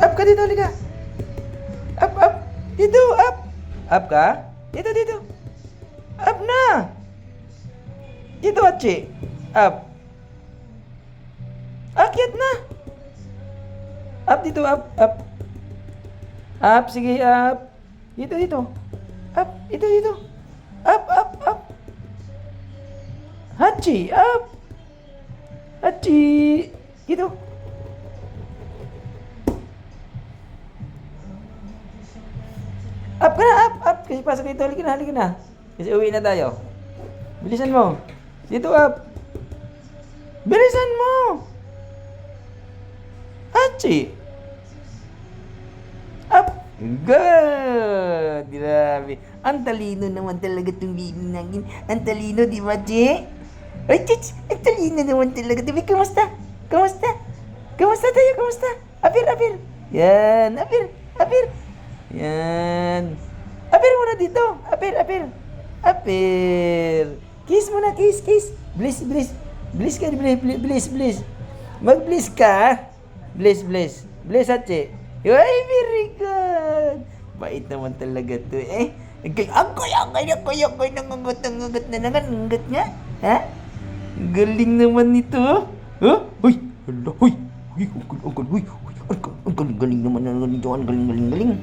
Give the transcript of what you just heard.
Up ka dito, halika. Up, up. Dito, up. Up ka? Dito, dito. Up na. Dito, Hachi. Up. Akyat na. Up dito, up, up. Up, sige, up. Dito, dito. Up, dito, dito. Up, up, up. Hachi, up. Hachi. Dito. Up ka na, up, up. Kasi pasok dito, halika na, halika na. Kasi uwi na tayo. Bilisan mo. Dito, up. Bilisan mo. Hachi. Up. Good. Grabe. Ang talino naman talaga itong baby natin. Ang talino, di ba, Che? Ay, Chich. Ang talino naman talaga. Diba, kamusta? Kamusta? Kamusta tayo? Kamusta? Apir, apir. Yan. Apir, apir. Yan. Apir muna dito. Apir, apir. Apir. Kiss muna, kiss, kiss. Bliss, bliss. Bliss ka, bliss, bliss, bliss. Mag-bliss ka. Bliss, bliss. Bliss, Hachi. Ay, very good. Bait naman talaga to eh. Agoy, nangangat na nangangat nga. Ha? Galing naman nito. Ha? Uy, hala, uy. Uy, ang galing naman. Ang galing.